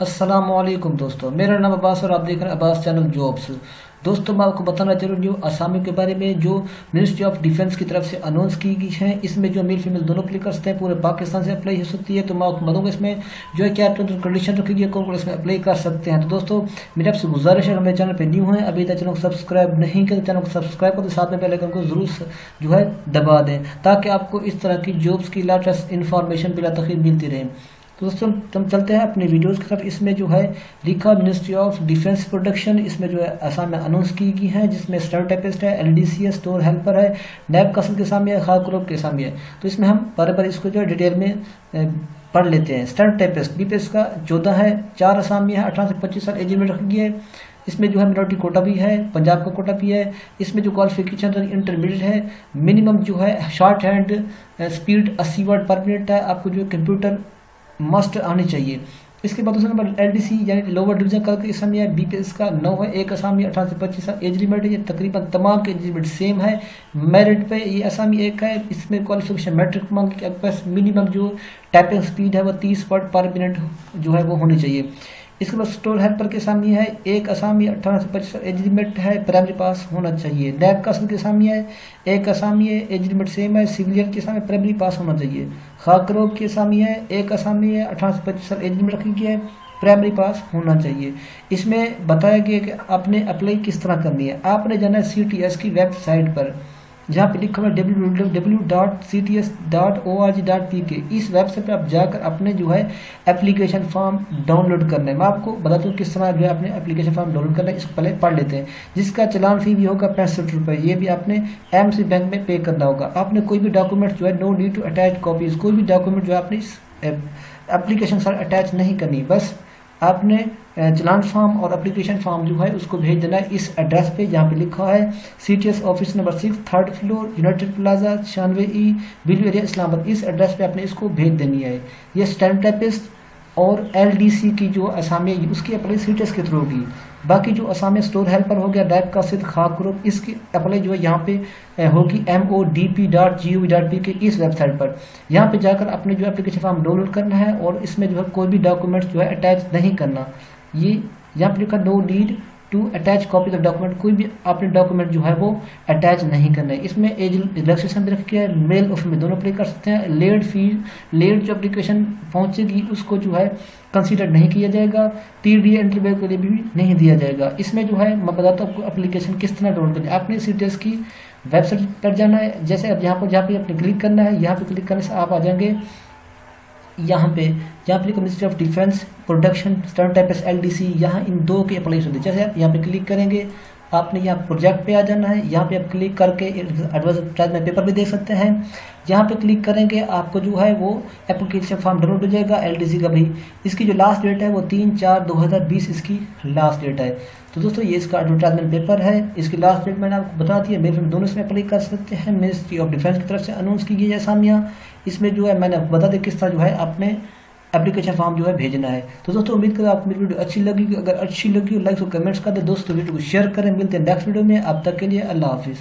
अस्सलामुअलैकुम दोस्तों, मेरा नाम अब्बास और आप देख रहे हैं अब्बास चैनल जॉब्स। दोस्तों, मैं आपको बताना चाह रहा हूँ असामियों के बारे में जो मिनिस्ट्री ऑफ डिफेंस की तरफ से अनाउंस की गई है। इसमें जो मेल फीमेल दोनों अप्लाई कर सकते हैं, पूरे पाकिस्तान से अप्लाई हो सकती है। तो मैं आपको बताऊँगा इसमें जो है क्या कंडीशन रखी गई है, कौन कौन इसमें अप्लाई कर सकते हैं। तो दोस्तों, मेरी आपसे गुजारिश है, हमारे चैनल पर न्यू है, अभी तक चैनल को सब्सक्राइब नहीं किया तो चैनल को सब्सक्राइब कर, साथ में बेल आइकन को जरूर जो है दबा दें, ताकि आपको इस तरह की जॉब्स की लेटेस्ट इन्फॉर्मेशन बिला तखीर मिलती रहे। तो दोस्तों, हम चलते हैं अपनी वीडियोस की तरफ। इसमें जो है लिखा मिनिस्ट्री ऑफ डिफेंस प्रोडक्शन, इसमें जो है असम में अनाउंस की गई है, जिसमें stenotipist है, LDC है, स्टोर हेल्पर है, नैब कासिद के सामने है, खाकरूब के सामने है। तो इसमें हम बार इसको जो है डिटेल में पढ़ लेते हैं। stenotipist BPS का 14 है, 4 असामी है, 18 से 25 साल एज लिमिट रखी गई है। इसमें जो है मिनोरिटी कोटा भी है, पंजाब का कोटा भी है। इसमें जो क्वालिफिकेशन इंटरमीडिएट है, मिनिमम जो है शॉर्ट हैंड स्पीड 80 वर्ड पर मिनट है। आपको जो कंप्यूटर मस्ट आनी चाहिए। इसके बाद दूसरा नंबर LDC यानी लोअर डिवीजन कल असामी है, BPS का 9 है, एक असामी 18 से 25 साल एज लिमिट है। ये तकरीबन तमाम के एज लिमिट सेम है। मेरिट पे ये असामी एक है। इसमें क्वालिफिकेशन मैट्रिक मांग के पास मिनिमम जो टाइपिंग स्पीड है वो 30 वर्ड पर मिनट जो है वो होनी चाहिए। इसके बाद स्टोर हेल्पर के सामने है, एक असामी 18 से 25 एज लिमिट है, प्राइमरी पास होना चाहिए। नैब कासिद के सामने है, एक असामी है, एज लिमिट सेम है, सिविलियन के सामने प्राइमरी पास होना चाहिए। खाकरूब के सामने है, एक असामी है, 18 से 25 एज लिमिट रखी गई है, प्राइमरी पास होना चाहिए। इसमें बताया गया कि आपने अप्लाई किस तरह करनी है। आपने जाना है CTS की वेबसाइट पर, जहाँ पे लिखा हुआ है www.cts.org.pk। इस वेबसाइट पर आप जाकर अपने जो है एप्लीकेशन फॉर्म डाउनलोड करना है। मैं आपको बताता हूँ किस तरह जो है अपने एप्लीकेशन फॉर्म डाउनलोड करना है। इसको पहले पढ़ लेते हैं। जिसका चलान फी भी होगा 65 रुपये। ये भी आपने MC बैंक में पे करना होगा। आपने कोई भी डॉक्यूमेंट जो है no need to attach copies, कोई भी डॉक्यूमेंट जो है आपने इस एप्लीकेशन से अटैच नहीं करनी। बस आपने चलान फॉर्म और एप्लीकेशन फॉर्म जो है उसको भेज देना है इस एड्रेस पे, जहाँ पे लिखा है CTS office number 6 3rd floor United Plaza 96E blue area Islamabad. इस एड्रेस पे आपने इसको भेज देनी है। ये stenotipist और LDC की जो असामी है उसकी अप्लाई CTS के थ्रू होगी। बाकी जो असामी स्टोर हेल्पर हो गया, नैब कासिद, खाकरूब, इसकी अप्लाई जो है यहाँ पे होगी modp.gov.pk इस वेबसाइट पर। यहाँ पे जाकर अपने जो एप्लीकेशन फॉर्म डाउनलोड करना है और इसमें जो है कोई भी डॉक्यूमेंट जो है अटैच नहीं करना। ये यहाँ पे लिखा no need to attach copy of document, कोई भी आपने डॉक्यूमेंट जो है वो अटैच नहीं करना है। इसमें एज रिलैक्सेशन भी रखी है, मेल और फीमेल दोनों अप्लाई कर सकते हैं। लेट जो एप्लीकेशन पहुंचेगी उसको जो है कंसीडर नहीं किया जाएगा। 3D इंटरव्यू के लिए भी नहीं दिया जाएगा। इसमें जो है मैं बताता हूँ आपको एप्लीकेशन किस तरह डाउनलोड करनी है। आपने CTS की वेबसाइट पर जाना है। जैसे अब यहाँ पे आपने क्लिक करना है, यहाँ पे क्लिक करने से आप आ जाएंगे यहाँ पे ministry of defence production stenotipist LDC। यहाँ इन दो की अप्लाई होती है। जैसे आप यहाँ पे क्लिक करेंगे, आपने यहाँ प्रोजेक्ट पे आ जाना है। यहाँ पे आप क्लिक करके एडवर्टाइजमेंट पेपर भी देख सकते हैं। यहाँ पे क्लिक करेंगे, आपको जो है वो एप्लीकेशन फॉर्म डाउनलोड हो जाएगा LDC का भी। इसकी जो लास्ट डेट है वो 3/4/2020 इसकी लास्ट डेट है। तो दोस्तों, ये इसका एडवर्टाइजमेंट पेपर है। इसकी लास्ट डेट मैंने आपको बता दी है। मेरे दोनों इसमें अप्लाई कर सकते हैं। मिनिस्ट्री ऑफ डिफेंस की तरफ से अनाउंस की गई है असामियाँ। इसमें जो है मैंने आपको बता दें किस तरह जो है आपने एप्लीकेशन फॉर्म जो है भेजना है। तो दोस्तों, उम्मीद करें आपको मेरी वीडियो अच्छी लगी। अगर अच्छी लगी लाइक और कमेंट्स कर दे दोस्तों, वीडियो को शेयर करें। मिलते हैं नेक्स्ट वीडियो में। अब तक के लिए अल्लाह हाफिज़।